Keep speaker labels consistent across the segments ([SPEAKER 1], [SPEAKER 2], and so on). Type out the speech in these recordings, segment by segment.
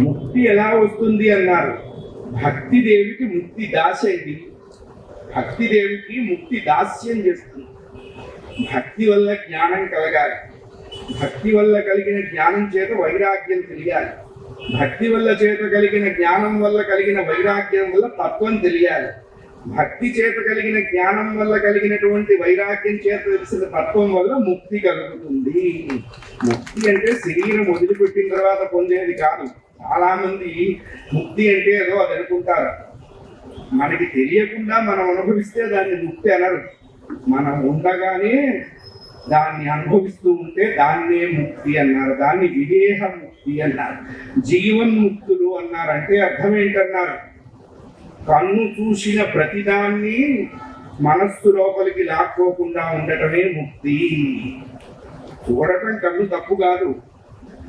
[SPEAKER 1] ముక్తి ఎలా వస్తుంది అన్నారు. భక్తిదేవికి ముక్తి దాసైంది. భక్తిదేవికి ముక్తి దాస్యం చేస్తుంది. భక్తి వల్ల జ్ఞానం కలగాలి. భక్తి వల్ల కలిగిన జ్ఞానం చేత వైరాగ్యం తెలియాలి. భక్తి వల్ల చేత కలిగిన జ్ఞానం వల్ల కలిగిన వైరాగ్యం వల్ల తత్వం తెలియాలి. భక్తి చేత కలిగిన జ్ఞానం వల్ల కలిగినటువంటి వైరాగ్యం చేత తెలిసిన తత్వం వల్ల ముక్తి కలుగుతుంది. ముక్తి అంటే శరీరం వదిలిపెట్టిన తర్వాత పొందేది కాదు. చాలా మంది ముక్తి అంటే ఏదో అది అనుకుంటారు. మనకి తెలియకుండా మనం అనుభవిస్తే దాన్ని ముక్తి అనరు. మనం ఉండగానే దాన్ని అనుభవిస్తూ ఉంటే దాన్నే ముక్తి అన్నారు. దాన్ని విదేహ ముక్తి అన్నారు. జీవన్ముక్తులు అన్నారు. అంటే అర్థం ఏంటన్నారు? కన్ను చూసిన ప్రతిదాన్ని మనస్సు లోపలికి లాక్కోకుండా ఉండటమే ముక్తి. చూడటం కన్ను తప్పు కాదు,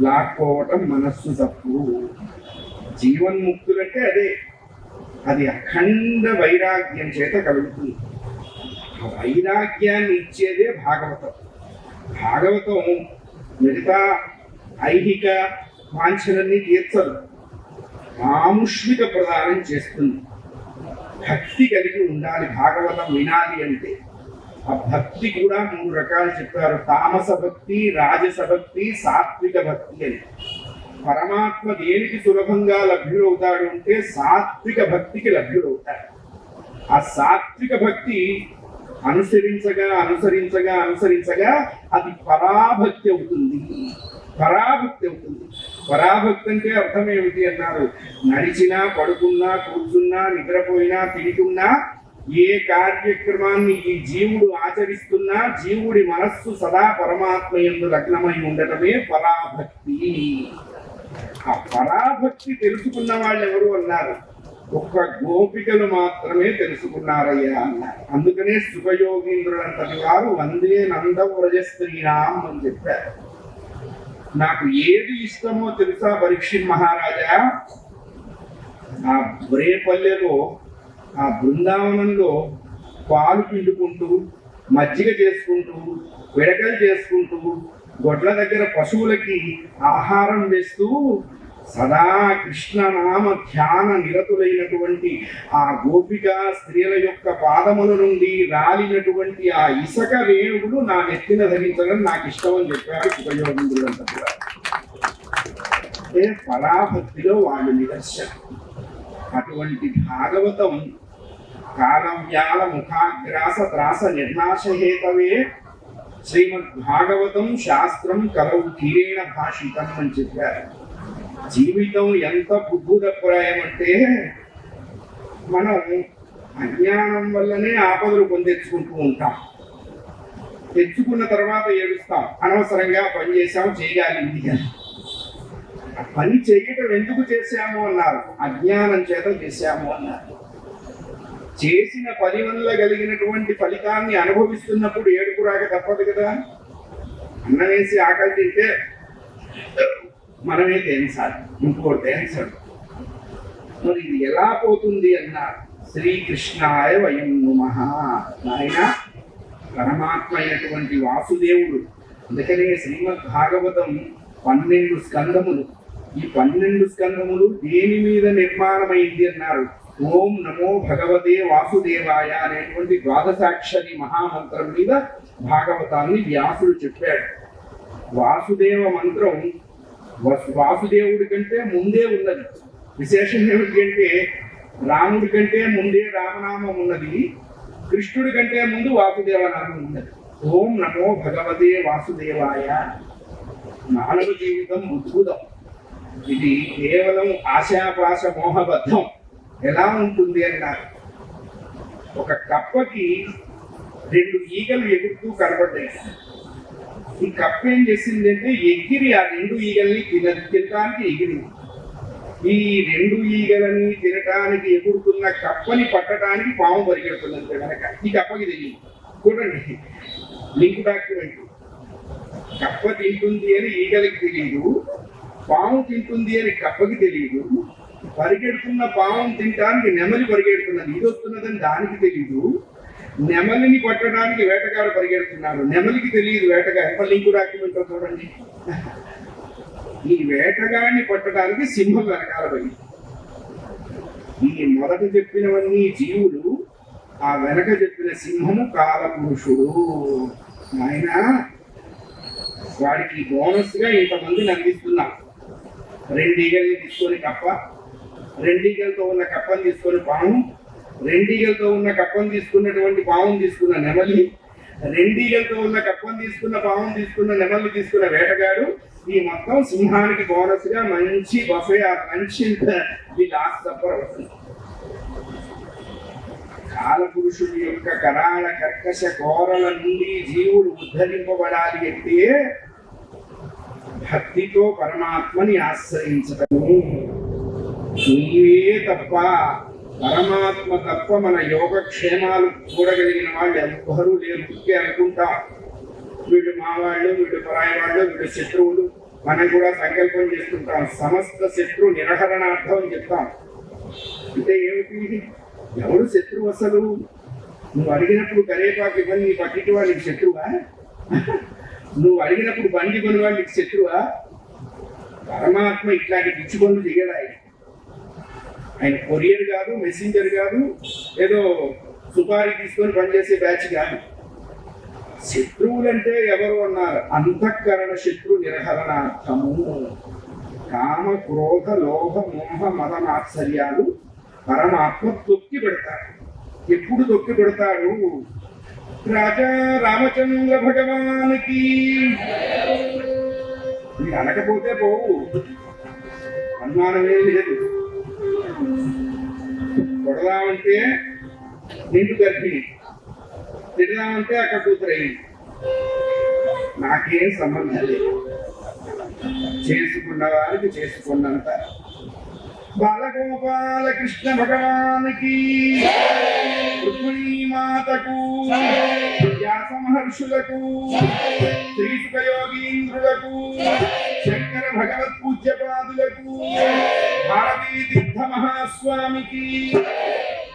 [SPEAKER 1] లాక్కోవటం మనస్సు తప్పు. జీవన్ముక్తులంటే అదే. అది అఖండ వైరాగ్యం చేత కలుగుతుంది. వైరాగ్యాన్ని ఇచ్చేదే భాగవతం. భాగవతం మిగతా ఐహిక వాంఛలన్నీ తీర్చదు, ఆముష్మిక ప్రదానం చేస్తుంది. భక్తి కలిగి ఉండాలి. భాగవతం వినాలి అంటే ఆ భక్తి కూడా 3 రకాలు చెప్పారు. తామస భక్తి, రాజస భక్తి, సాత్విక భక్తి అని. పరమాత్మ దేనికి సులభంగా లభ్యుడవుతాడు అంటే సాత్విక భక్తికి లభ్యుడవుతాడు. ఆ సాత్విక భక్తి అనుసరించగా అనుసరించగా అనుసరించగా అది పరాభక్తి అవుతుంది. పరాభక్తి అవుతుంది. పరాభక్తి అంటే అర్థం ఏమిటి అన్నారు? నడిచినా, పడుకున్నా, కూర్చున్నా, నిద్రపోయినా, తింటున్నా, ఏ కార్యక్రమాన్ని ఈ జీవుడు ఆచరిస్తున్నా జీవుడి మనస్సు సదా పరమాత్మ యందు లగ్నమై ఉండటమే పరాభక్తి. ఆ పరాభక్తి తెలుసుకున్న వాళ్ళు ఎవరు అన్నారు? ఒక్క గోపికలు మాత్రమే తెలుసుకున్నారయ్యా అన్నారు. అందుకనే సుఖయోగీంద్రులంతటి వారు వందే నందవ్రజ స్త్రీనాం అని చెప్పారు. నాకు ఏది ఇష్టమో తెలుసా పరీక్షిత్ మహారాజా? ఆ రేపల్లెలో, ఆ బృందావనంలో పాలు పిండుకుంటూ, మజ్జిగ చేసుకుంటూ, విడకలు చేసుకుంటూ, గొడ్ల దగ్గర పశువులకి ఆహారం వేస్తూ సదా కృష్ణనామ ధ్యాన నిరతులైనటువంటి ఆ గోపికా స్త్రీల యొక్క పాదముల నుండి రాలినటువంటి ఆ ఇసక రేణువులు నా నెత్తిన ధరించడం నాకు ఇష్టం అని చెప్పారు సుఖయోగీంద్రులంతా కూడా. అంటే పరాభక్తిలో వాళ్ళు నిదర్శనం. అటువంటి భాగవతం కాలవ్యాల ముఖాగ్రాస త్రాస నిర్నాశహేతవే శ్రీమద్ భాగవతం శాస్త్రం కలవు తీరేణ భాషితం అని చెప్పారు. జీవితం ఎంత బుద్ధుదప్రాయం అంటే మనం అజ్ఞానం వల్లనే ఆపదలు పొందెచ్చుకుంటూ ఉంటాం. తెచ్చుకున్న తర్వాత ఏడుస్తాం, అనవసరంగా పని చేశాము, చేయాలి ఇది అని. ఆ పని చేయటం ఎందుకు చేశాము అన్నారు? అజ్ఞానం చేత చేశాము అన్నారు. చేసిన పని వల్ల కలిగినటువంటి ఫలితాన్ని అనుభవిస్తున్నప్పుడు ఏడుపు రాక తప్పదు కదా. అన్నం వేసి ఆకలి తింటే మనమే తేన్సాలి, ఇంకోటి తేన్సాడు. మరి ఇది ఎలా పోతుంది అన్నారు? శ్రీకృష్ణాయ వయం నమః. నాయన పరమాత్మ అయినటువంటి వాసుదేవుడు. అందుకనే శ్రీమద్ భాగవతం 12 స్కందములు. ఈ 12 స్కందములు దేని మీద నిర్మాణమైంది అన్నారు? ఓం నమో భగవతే వాసుదేవాయ అనేటువంటి ద్వాదశాక్షరి మహామంత్రం మీద భాగవతాన్ని వ్యాసుడు చెప్పాడు. వాసుదేవ మంత్రం వాసుదేవుడి కంటే ముందే ఉన్నది. విశేషం ఏమిటి అంటే రాముడి కంటే ముందే రామనామం ఉన్నది, కృష్ణుడి కంటే ముందు వాసుదేవనామం ఉన్నది. ఓం నమో భగవతే వాసుదేవాయ. మానవ జీవితం అద్భుతం. ఇది కేవలం ఆశాపాశ మోహబద్ధం. ఎలా ఉంటుంది అన్నారు? ఒక కప్పకి 2 ఈగలు ఎగురుతూ కనబడ్డాయి. ఈ కప్ప ఏం చేసిందంటే ఎగిరి ఆ 2 ఈగల్ని తినడానికి ఎగిరింది. ఈ 2 ఈగలని తినటానికి ఎగురుతున్న కప్పని పట్టడానికి పాము పరిగెడుతున్నది కనుక ఈ కప్పకి తెలియదు. చూడండి లింక్ డాక్యుమెంట్. కప్ప తింటుంది అని ఈగలకి తెలియదు, పాము తింటుంది అని కప్పకి తెలియదు. పరిగెడుతున్న పాము తినడానికి నెమలి పరిగెడుతున్నది, ఇది వస్తున్నదని దానికి తెలియదు. నెమలిని పట్టడానికి వేటగాడు పరిగెడుతున్నాడు, నెమలికి తెలియదు వేటగాడు. లింక్ డాక్యుమెంట్ చూడండి. ఈ వేటగాడిని పట్టడానికి సింహం వెనకాల పోయింది. ఈ మొదట చెప్పినవన్నీ జీవులు, ఆ వెనక చెప్పిన సింహము కాలపురుషుడు. ఆయన వాడికి బోనస్ గా ఇంతమందిని అందిస్తున్నాం. రెండీగల్ని తీసుకొని కప్ప, రెండీగలతో ఉన్న కప్పని తీసుకొని పాము, రెండీగలతో ఉన్న కప్పని తీసుకున్నటువంటి పాముని తీసుకున్న నెమలి, రెండీగలతో ఉన్న కప్పని తీసుకున్న పాముని తీసుకున్న నెమల్ని తీసుకున్న వేటగాడు. ఈ మొత్తం సింహానికి బోనస్ గా మంచి బఫే, మంచి లాస్ట్ సప్పర్ అవుతుంది. కాలపురుషుడి యొక్క కరాళ కర్కశ కోరల నుండి జీవులు ఉద్ధరింపబడాలి అంటే భక్తితో పరమాత్మని ఆశ్రయించటము. నీవే తప్ప, పరమాత్మ తప్ప మన యోగక్షేమాలు చూడగలిగిన వాళ్ళు ఎవ్వరూ లేరు. అనుకుంటాం వీళ్ళు మా వాళ్ళు, వీళ్ళు పరాయి వాళ్ళు, వీళ్ళు శత్రువులు. మనం కూడా సంకల్పం చేస్తుంటాం, సమస్త శత్రు నిరహరణార్థం అని చెప్తాం. అంటే ఏమిటి? ఎవరు శత్రువు అసలు? నువ్వు అడిగినప్పుడు కరేపాకు ఇవ్వని నీ పక్కిటి వాళ్ళకి శత్రువా? నువ్వు అడిగినప్పుడు బండి కొని వాళ్ళకి శత్రువా? పరమాత్మ ఇట్లాంటి పిచ్చి పనులు చేయడు. ఆయన కొరియర్ కాదు, మెసెంజర్ కాదు, ఏదో సుపారీ తీసుకొని పనిచేసే బ్యాచ్ కాదు. శత్రువులంటే ఎవరు అన్నారు? అంతఃకరణ శత్రు నిరహరణార్థము. కామ, క్రోధ, లోభ, మోహ, మద, మాత్సర్యాలు పరమాత్మ తొక్కి పెడతాడు. ఎప్పుడు తొక్కి పెడతాడు? రాజా రామచంద్ర భగవానికి మీరు అనకపోతే పోవు, అనుమానమే లేదు. కొడదామంటే నిండు గర్భిణి, తిడదామంటే అక్కడ కూతురయ్యింది. నాకేం సంబంధం లేదు. చేసుకున్న వారికి చేసుకున్నంత. బాలగోపాల కృష్ణ భగవానికి, రుక్మిణీ మాతకు, వ్యాస మహర్షులకు, శ్రీసుఖ యోగీంద్రులకు, శంకర భగవత్ పూజ్యపాదులకు, భారతీ తీర్థ మహాస్వామికి,